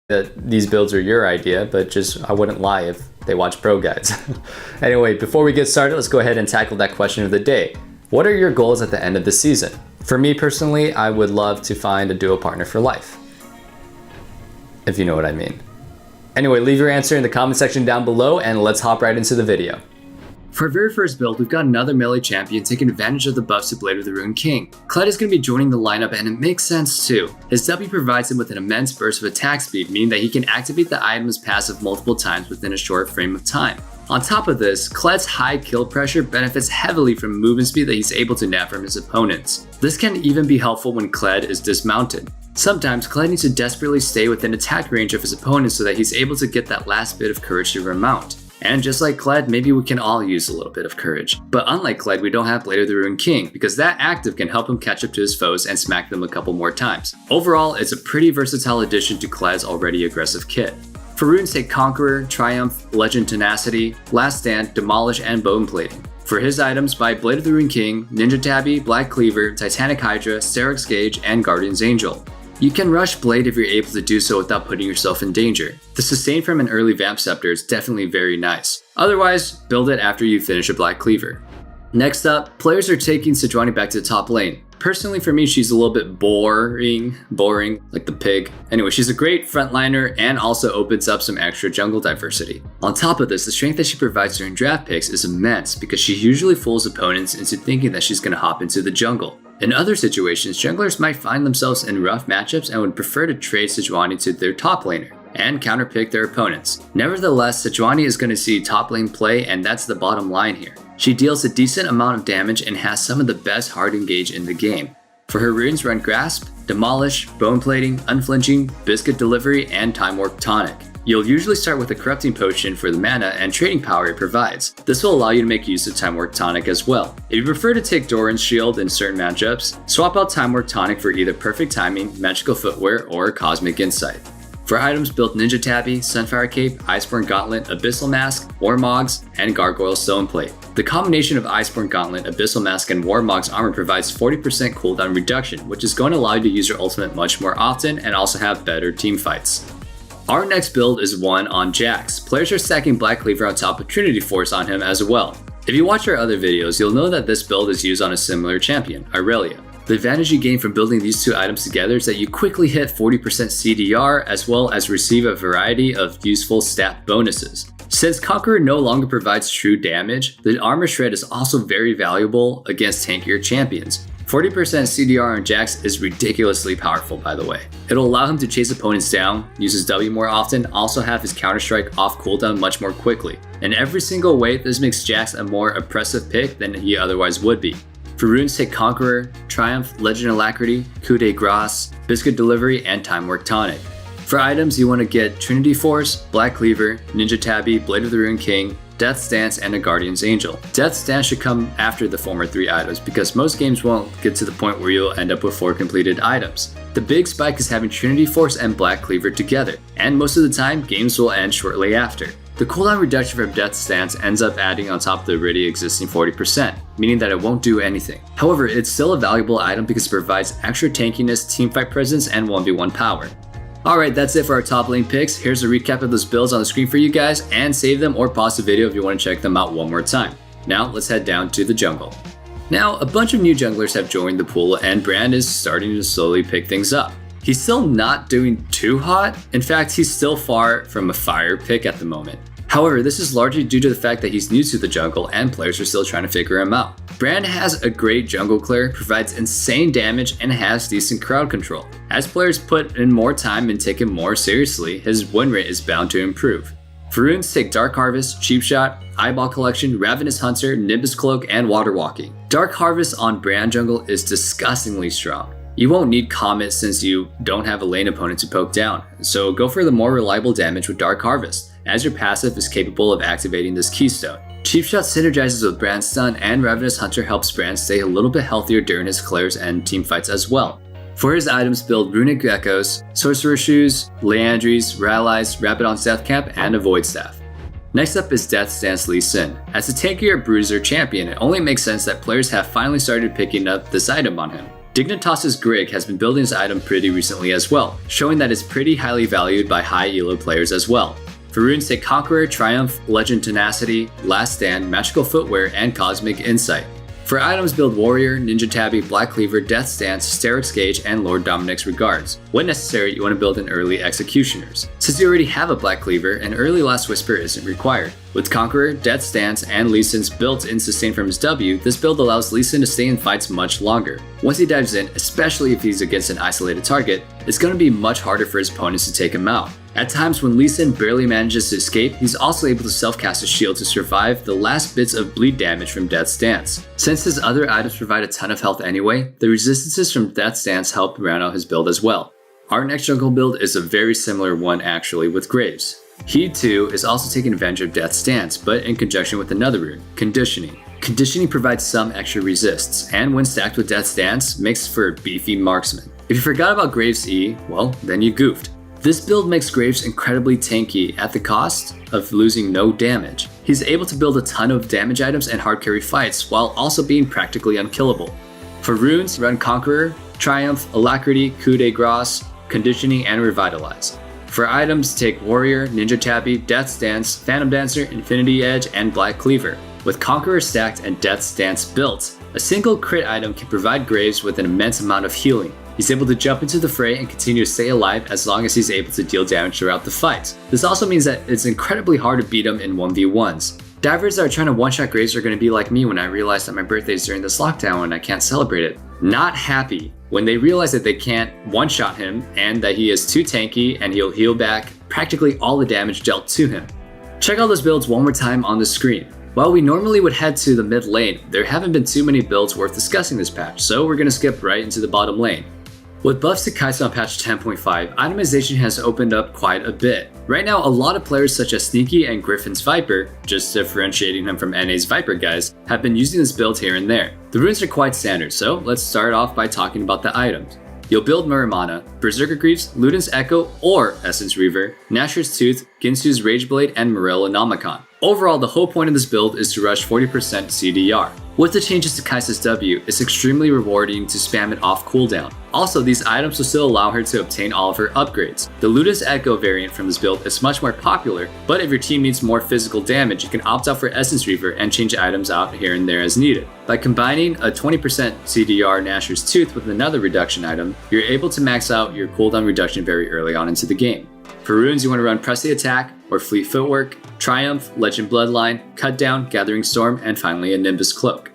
that these builds are your idea, but I wouldn't lie if they watch pro guides. Anyway, before we get started, let's go ahead and tackle that question of the day. What are your goals at the end of the season? For me personally, I would love to find a duo partner for life, if you know what I mean. Anyway, leave your answer in the comment section down below and let's hop right into the video. For our very first build, we've got another melee champion taking advantage of the buffs to Blade of the Ruined King. Kled is going to be joining the lineup, and it makes sense too. His W provides him with an immense burst of attack speed, meaning that he can activate the item's passive multiple times within a short frame of time. On top of this, Kled's high kill pressure benefits heavily from movement speed that he's able to nab from his opponents. This can even be helpful when Kled is dismounted. Sometimes Kled needs to desperately stay within attack range of his opponents so that he's able to get that last bit of courage to remount. And just like Kled, maybe we can all use a little bit of courage. But unlike Kled, we don't have Blade of the Ruined King, because that active can help him catch up to his foes and smack them a couple more times. Overall, it's a pretty versatile addition to Kled's already aggressive kit. For runes, take Conqueror, Triumph, Legend Tenacity, Last Stand, Demolish, and Bone Plating. For his items, buy Blade of the Ruined King, Ninja Tabby, Black Cleaver, Titanic Hydra, Sterak's Gauge, and Guardian's Angel. You can rush Blade if you're able to do so without putting yourself in danger. The sustain from an early Vamp Scepter is definitely very nice. Otherwise, build it after you finish a Black Cleaver. Next up, players are taking Sejuani back to the top lane. Personally for me, she's a little bit boring, like the pig. Anyway, she's a great frontliner and also opens up some extra jungle diversity. On top of this, the strength that she provides during draft picks is immense because she usually fools opponents into thinking that she's going to hop into the jungle. In other situations, junglers might find themselves in rough matchups and would prefer to trade Sejuani to their top laner and counterpick their opponents. Nevertheless, Sejuani is going to see top lane play, and that's the bottom line here. She deals a decent amount of damage and has some of the best hard engage in the game. For her runes, run Grasp, Demolish, Bone Plating, Unflinching, Biscuit Delivery, and Time Warp Tonic. You'll usually start with a Corrupting Potion for the mana and trading power it provides. This will allow you to make use of Time Warp Tonic as well. If you prefer to take Doran's Shield in certain matchups, swap out Time Warp Tonic for either Perfect Timing, Magical Footwear, or Cosmic Insight. For items, build Ninja Tabby, Sunfire Cape, Iceborne Gauntlet, Abyssal Mask, Warmogs, and Gargoyle Stoneplate. The combination of Iceborne Gauntlet, Abyssal Mask, and Warmog's armor provides 40% cooldown reduction, which is going to allow you to use your ultimate much more often and also have better team fights. Our next build is one on Jax. Players are stacking Black Cleaver on top of Trinity Force on him as well. If you watch our other videos, you'll know that this build is used on a similar champion, Aurelia. The advantage you gain from building these two items together is that you quickly hit 40% CDR as well as receive a variety of useful stat bonuses. Since Conqueror no longer provides true damage, the armor shred is also very valuable against tankier champions. 40% CDR on Jax is ridiculously powerful, by the way. It'll allow him to chase opponents down, use his W more often, also have his counter-strike off cooldown much more quickly. In every single way, this makes Jax a more oppressive pick than he otherwise would be. For runes, take Conqueror, Triumph, Legend Alacrity, Coup de Grace, Biscuit Delivery, and Time Warp Tonic. For items, you want to get Trinity Force, Black Cleaver, Ninja Tabby, Blade of the Ruined King, Death Stance, and a Guardian's Angel. Death Stance should come after the former three items because most games won't get to the point where you'll end up with 4 completed items. The big spike is having Trinity Force and Black Cleaver together, and most of the time, games will end shortly after. The cooldown reduction from Death Stance ends up adding on top of the already existing 40%, meaning that it won't do anything. However, it's still a valuable item because it provides extra tankiness, teamfight presence, and 1v1 power. Alright, that's it for our top lane picks. Here's a recap of those builds on the screen for you guys, and save them or pause the video if you want to check them out one more time. Now, let's head down to the jungle. Now, a bunch of new junglers have joined the pool, and Brand is starting to slowly pick things up. He's still not doing too hot. In fact, he's still far from a fire pick at the moment. However, this is largely due to the fact that he's new to the jungle and players are still trying to figure him out. Brand has a great jungle clear, provides insane damage, and has decent crowd control. As players put in more time and take him more seriously, his win rate is bound to improve. For runes, take Dark Harvest, Cheap Shot, Eyeball Collection, Ravenous Hunter, Nimbus Cloak, and Water Walking. Dark Harvest on Brand jungle is disgustingly strong. You won't need Comet since you don't have a lane opponent to poke down, so go for the more reliable damage with Dark Harvest, as your passive is capable of activating this keystone. Cheap Shot synergizes with Brand's stun, and Ravenous Hunter helps Brand stay a little bit healthier during his clears and team fights as well. For his items, build Runic Geckos, Sorcerer Shoes, Leandries, Rallies, Rabadon's Death Cap, and a Void Staff. Next up is Death Stance Lee Sin. As a tankier bruiser champion, it only makes sense that players have finally started picking up this item on him. Dignitas's Grig has been building his item pretty recently as well, showing that it's pretty highly valued by high elo players as well. For runes, take Conqueror, Triumph, Legend Tenacity, Last Stand, Magical Footwear, and Cosmic Insight. For items, build Warrior, Ninja Tabby, Black Cleaver, Death Stance, Steric's Gauge, and Lord Dominic's Regards. When necessary, you want to build an early Executioners. Since you already have a Black Cleaver, an early Last Whisper isn't required. With Conqueror, Death Stance, and Lee Sin's built-in sustain from his W, this build allows Lee Sin to stay in fights much longer. Once he dives in, especially if he's against an isolated target, it's going to be much harder for his opponents to take him out. At times when Lee Sin barely manages to escape, he's also able to self-cast a shield to survive the last bits of bleed damage from Death Stance. Since his other items provide a ton of health anyway, the resistances from Death Stance help round out his build as well. Our next jungle build is a very similar one actually with Graves. He too is also taking advantage of Death Stance, but in conjunction with another rune, Conditioning. Conditioning provides some extra resists, and when stacked with Death Stance, makes for a beefy marksman. If you forgot about Graves' E, well, then you goofed. This build makes Graves incredibly tanky at the cost of losing no damage. He's able to build a ton of damage items and hard carry fights while also being practically unkillable. For runes, run Conqueror, Triumph, Alacrity, Coup de Grace, Conditioning, and Revitalize. For items, take Warrior, Ninja Tabby, Death Stance, Phantom Dancer, Infinity Edge, and Black Cleaver. With Conqueror stacked and Death Stance built, a single crit item can provide Graves with an immense amount of healing. He's able to jump into the fray and continue to stay alive as long as he's able to deal damage throughout the fight. This also means that it's incredibly hard to beat him in 1v1s. Divers that are trying to one-shot Graves are going to be like me when I realize that my birthday is during this lockdown and I can't celebrate it. Not happy when they realize that they can't one-shot him and that he is too tanky and he'll heal back practically all the damage dealt to him. Check out those builds one more time on the screen. While we normally would head to the mid lane, there haven't been too many builds worth discussing this patch, so we're going to skip right into the bottom lane. With buffs to Kai'Sa on patch 10.5, itemization has opened up quite a bit. Right now, a lot of players such as Sneaky and Griffin's Viper, just differentiating him from NA's Viper guys, have been using this build here and there. The runes are quite standard, so let's start off by talking about the items. You'll build Muramana, Berserker Greaves, Luden's Echo or Essence Reaver, Nashor's Tooth, Ginsu's Rageblade, and Morel Anomicon. Overall, the whole point of this build is to rush 40% CDR. With the changes to Kai'Sa's W, it's extremely rewarding to spam it off cooldown. Also, these items will still allow her to obtain all of her upgrades. The Luden's Echo variant from this build is much more popular, but if your team needs more physical damage, you can opt out for Essence Reaver and change items out here and there as needed. By combining a 20% CDR Nashor's Tooth with another reduction item, you're able to max out your cooldown reduction very early on into the game. For runes, you want to run Press the Attack or Fleet Footwork, Triumph, Legend Bloodline, Cut Down, Gathering Storm, and finally a Nimbus Cloak.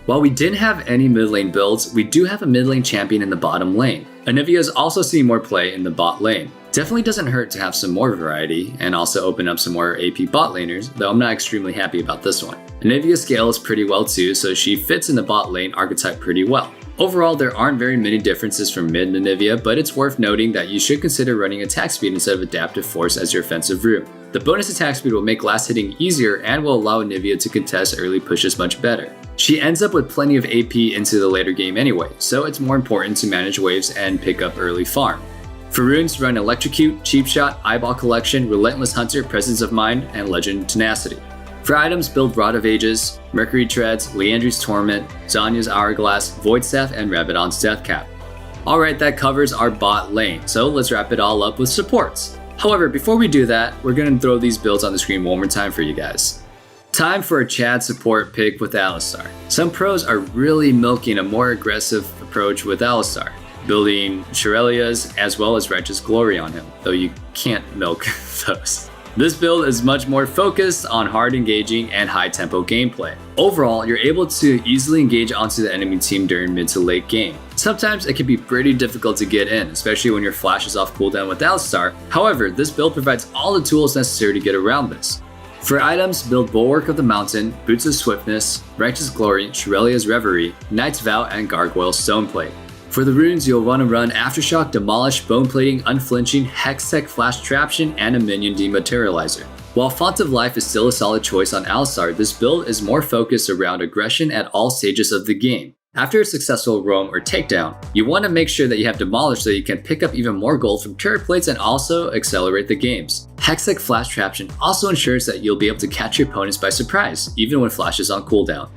While we didn't have any mid lane builds, we do have a mid lane champion in the bottom lane. Anivia is also seeing more play in the bot lane. Definitely doesn't hurt to have some more variety and also open up some more AP bot laners, though I'm not extremely happy about this one. Anivia's scales pretty well too, so she fits in the bot lane archetype pretty well. Overall, there aren't very many differences from mid and Anivia, but it's worth noting that you should consider running attack speed instead of adaptive force as your offensive rune. The bonus attack speed will make last hitting easier and will allow Anivia to contest early pushes much better. She ends up with plenty of AP into the later game anyway, so it's more important to manage waves and pick up early farm. For runes, run Electrocute, Cheap Shot, Eyeball Collection, Relentless Hunter, Presence of Mind, and Legend Tenacity. For items, build Rod of Ages, Mercury Treads, Leandri's Torment, Zanya's Hourglass, Void Staff, and Rabadon's Death Cap. Alright, that covers our bot lane, so let's wrap it all up with supports. However, before we do that, we're going to throw these builds on the screen one more time for you guys. Time for a Chad support pick with Alistar. Some pros are really milking a more aggressive approach with Alistar, building Shirelias as well as Righteous Glory on him, though you can't milk those. This build is much more focused on hard engaging and high tempo gameplay. Overall, you're able to easily engage onto the enemy team during mid to late game. Sometimes it can be pretty difficult to get in, especially when your flash is off cooldown with Alistar. However, this build provides all the tools necessary to get around this. For items, build Bulwark of the Mountain, Boots of Swiftness, Righteous Glory, Shirelia's Reverie, Knight's Vow, and Gargoyle Stoneplate. For the runes, you'll want to run Aftershock, Demolish, Bone Plating, Unflinching, Hextech, Flash Traption, and a Minion Dematerializer. While Font of Life is still a solid choice on Alistar, this build is more focused around aggression at all stages of the game. After a successful roam or takedown, you want to make sure that you have Demolish so you can pick up even more gold from turret plates and also accelerate the games. Hextech Flash Traption also ensures that you'll be able to catch your opponents by surprise, even when Flash is on cooldown.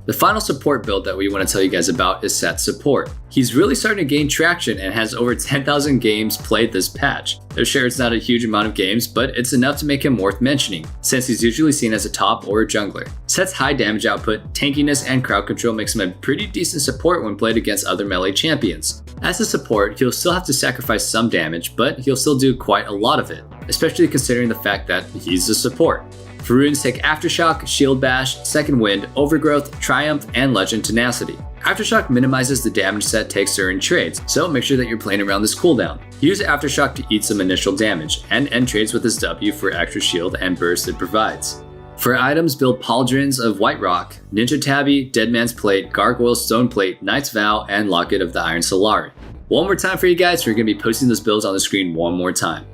The final support build that we want to tell you guys about is Seth's support. He's really starting to gain traction and has over 10,000 games played this patch. Though sure, it's not a huge amount of games, but it's enough to make him worth mentioning, since he's usually seen as a top or a jungler. Seth's high damage output, tankiness, and crowd control makes him a pretty decent support when played against other melee champions. As a support, he'll still have to sacrifice some damage, but he'll still do quite a lot of it, especially considering the fact that he's a support. For runes, take Aftershock, Shield Bash, Second Wind, Overgrowth, Triumph, and Legend Tenacity. Aftershock minimizes the damage Seth takes during trades, so make sure that you're playing around this cooldown. Use Aftershock to eat some initial damage, and end trades with his W for extra shield and burst it provides. For items, build Pauldrons of White Rock, Ninja Tabby, Deadman's Plate, Gargoyle Stone Plate, Knight's Vow, and Locket of the Iron Solari. One more time for you guys, we're going to be posting those builds on the screen one more time.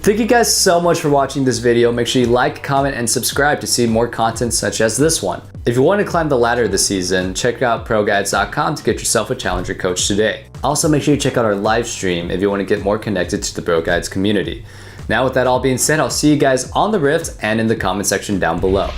Thank you guys so much for watching this video. Make sure you like, comment, and subscribe to see more content such as this one. If you want to climb the ladder this season, check out proguides.com to get yourself a challenger coach today. Also, make sure you check out our live stream if you want to get more connected to the ProGuides community. Now with that all being said, I'll see you guys on the Rift and in the comment section down below.